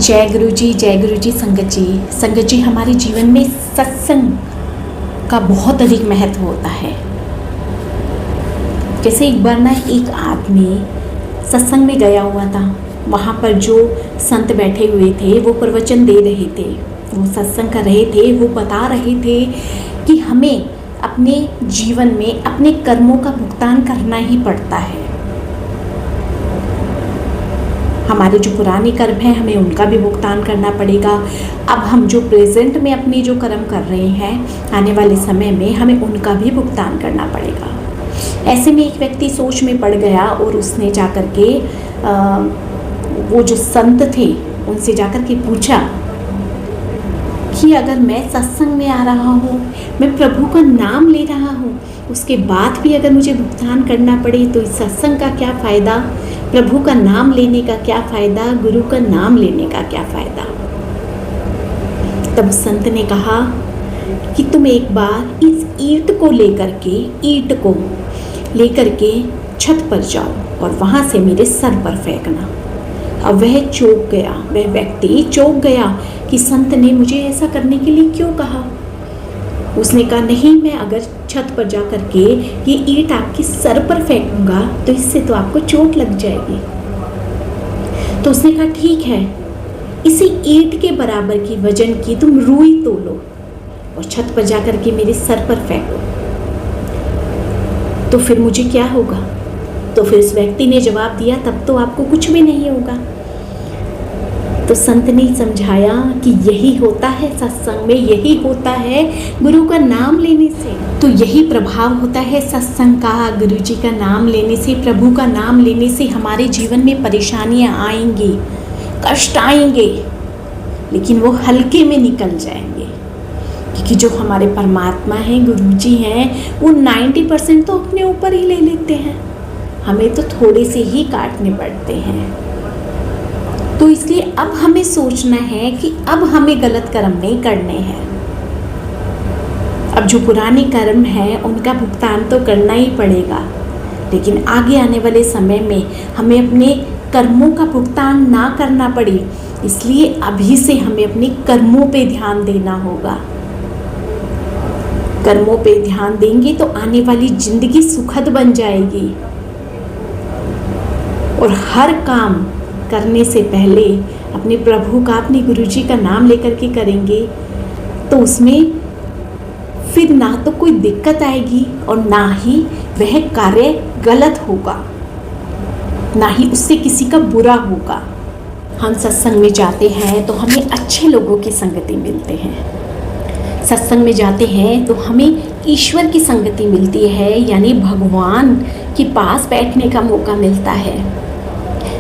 जय गुरु जी संगत जी हमारे जीवन में सत्संग का बहुत अधिक महत्व होता है। जैसे एक बार ना एक आदमी सत्संग में गया हुआ था। वहाँ पर जो संत बैठे हुए थे वो प्रवचन दे रहे थे, वो सत्संग कर रहे थे, वो बता रहे थे कि हमें अपने जीवन में अपने कर्मों का भुगतान करना ही पड़ता है। हमारे जो पुराने कर्म हैं हमें उनका भी भुगतान करना पड़ेगा। अब हम जो प्रेजेंट में अपने जो कर्म कर रहे हैं आने वाले समय में हमें उनका भी भुगतान करना पड़ेगा। ऐसे में एक व्यक्ति सोच में पड़ गया और उसने जाकर के वो जो संत थे उनसे जाकर के पूछा कि अगर मैं सत्संग में आ रहा हूँ, मैं प्रभु का नाम ले रहा हूँ, उसके बाद भी अगर मुझे भुगतान करना पड़े तो इस सत्संग का क्या फ़ायदा, प्रभु का नाम लेने का क्या फ़ायदा, गुरु का नाम लेने का क्या फ़ायदा। तब संत ने कहा कि तुम एक बार इस ईंट को लेकर के छत पर जाओ और वहाँ से मेरे सर पर फेंकना। अब वह चौंक गया, वह व्यक्ति चौंक गया कि संत ने मुझे ऐसा करने के लिए क्यों कहा। उसने कहा नहीं, मैं अगर छत पर जा कर के ये ईंट आपके सर पर फेंकूंगा तो इससे तो आपको चोट लग जाएगी। तो उसने कहा ठीक है, इसी ईंट के बराबर की वजन की तुम रुई तोलो और छत पर जा कर के मेरे सर पर फेंको, तो फिर मुझे क्या होगा। तो फिर उस व्यक्ति ने जवाब दिया तब तो आपको कुछ भी नहीं होगा। तो संत ने समझाया कि यही होता है सत्संग में, यही होता है गुरु का नाम लेने से। तो यही प्रभाव होता है सत्संग का, गुरु जी का नाम लेने से, प्रभु का नाम लेने से। हमारे जीवन में परेशानियां आएंगी, कष्ट आएंगे, लेकिन वो हल्के में निकल जाएंगे, क्योंकि जो हमारे परमात्मा हैं, गुरु जी हैं, वो 90% तो अपने ऊपर ही ले लेते हैं, हमें तो थोड़े से ही काटने पड़ते हैं। तो इसलिए अब हमें सोचना है कि अब हमें गलत कर्म नहीं करने हैं। अब जो पुराने कर्म हैं उनका भुगतान तो करना ही पड़ेगा, लेकिन आगे आने वाले समय में हमें अपने कर्मों का भुगतान ना करना पड़े, इसलिए अभी से हमें अपने कर्मों पे ध्यान देना होगा। कर्मों पे ध्यान देंगे तो आने वाली जिंदगी सुखद बन जाएगी। और हर काम करने से पहले अपने प्रभु का, अपने गुरु जी का नाम लेकर के करेंगे तो उसमें फिर ना तो कोई दिक्कत आएगी और ना ही वह कार्य गलत होगा, ना ही उससे किसी का बुरा होगा। हम सत्संग में जाते हैं तो हमें अच्छे लोगों की संगति मिलते हैं। सत्संग में जाते हैं तो हमें ईश्वर की संगति मिलती है, यानी भगवान के पास बैठने का मौका मिलता है।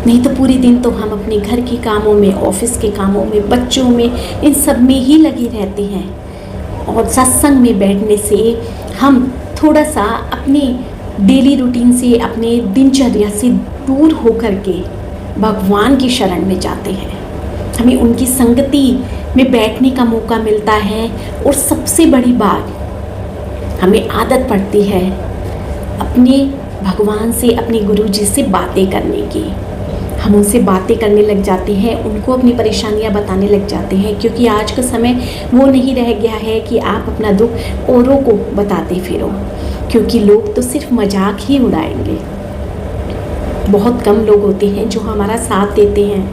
नहीं तो पूरे दिन तो हम अपने घर के कामों में, ऑफिस के कामों में, बच्चों में, इन सब में ही लगे रहते हैं। और सत्संग में बैठने से हम थोड़ा सा अपने डेली रूटीन से, अपने दिनचर्या से दूर होकर के भगवान की शरण में जाते हैं। हमें उनकी संगति में बैठने का मौका मिलता है। और सबसे बड़ी बात, हमें आदत पड़ती है अपने भगवान से, अपने गुरु जी से बातें करने की। हम उनसे बातें करने लग जाते हैं, उनको अपनी परेशानियां बताने लग जाते हैं, क्योंकि आज का समय वो नहीं रह गया है कि आप अपना दुख औरों को बताते फिरो, क्योंकि लोग तो सिर्फ मजाक ही उड़ाएंगे। बहुत कम लोग होते हैं जो हमारा साथ देते हैं।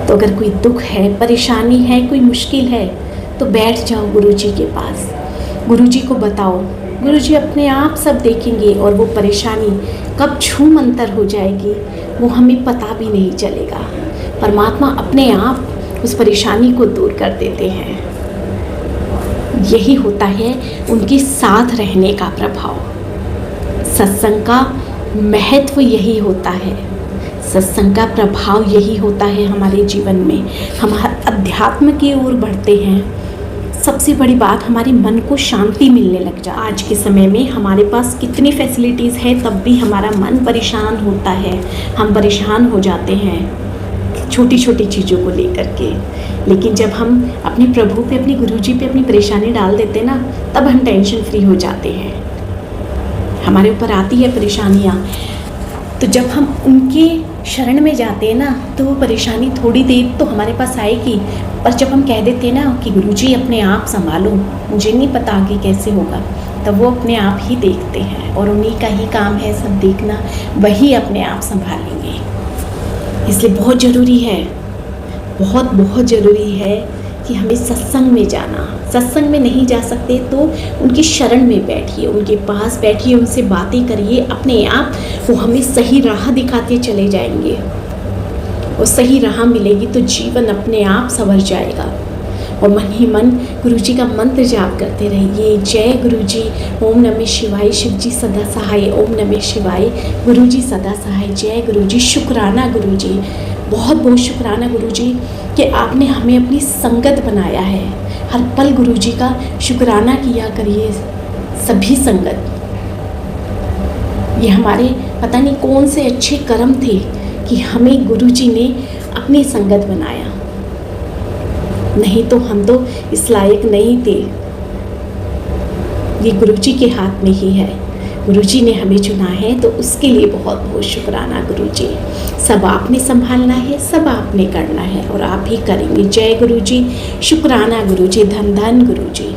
तो अगर कोई दुख है, परेशानी है, कोई मुश्किल है तो बैठ जाओ गुरु जी के पास, गुरु जी को बताओ। गुरु जी अपने आप सब देखेंगे और वो परेशानी कब छूमंतर हो जाएगी वो हमें पता भी नहीं चलेगा। परमात्मा अपने आप उस परेशानी को दूर कर देते हैं। यही होता है उनके साथ रहने का प्रभाव। सत्संग का महत्व यही होता है, सत्संग का प्रभाव यही होता है हमारे जीवन में। हम अध्यात्म की ओर बढ़ते हैं। सबसे बड़ी बात, हमारे मन को शांति मिलने लग जा। आज के समय में हमारे पास कितनी फैसिलिटीज़ है, तब भी हमारा मन परेशान होता है। हम परेशान हो जाते हैं छोटी छोटी चीज़ों को लेकर के, लेकिन जब हम अपने प्रभु पे, अपने गुरु जी पे अपनी परेशानी डाल देते ना, तब हम टेंशन फ्री हो जाते हैं। हमारे ऊपर आती है परेशानियाँ, तो जब हम उनके शरण में जाते हैं ना तो वो परेशानी थोड़ी देर तो हमारे पास आएगी, पर जब हम कह देते हैं ना कि गुरुजी अपने आप संभालो, मुझे नहीं पता आगे कैसे होगा, तब वो अपने आप ही देखते हैं और उन्हीं का ही काम है सब देखना, वही अपने आप संभालेंगे। इसलिए बहुत ज़रूरी है, बहुत बहुत ज़रूरी है कि हमें सत्संग में जाना। सत्संग में नहीं जा सकते तो उनकी शरण में बैठिए, उनके पास बैठिए, उनसे बातें करिए, अपने आप वो हमें सही राह दिखाते चले जाएंगे और सही राह मिलेगी तो जीवन अपने आप संवर जाएगा। और मन ही मन गुरुजी का मंत्र जाप करते रहिए, जय गुरुजी, ओम नमः शिवाय, शिव जी सदा सहाय, ओम नमः शिवाय, गुरुजी सदा सहाय, जय गुरुजी, शुक्राना गुरुजी, बहुत बहुत शुक्राना गुरुजी कि आपने हमें अपनी संगत बनाया है। हर पल गुरुजी का शुक्राना किया करिए, सभी संगत। ये हमारे पता नहीं कौन से अच्छे कर्म थे कि हमें गुरुजी ने अपनी संगत बनाया, नहीं तो हम तो इस लायक नहीं थे। ये गुरुजी के हाथ में ही है, गुरुजी ने हमें चुना है तो उसके लिए बहुत बहुत शुक्राना गुरुजी। सब आपने संभालना है, सब आपने करना है और आप ही करेंगे। जय गुरुजी, शुक्राना गुरुजी, धन धन गुरुजी।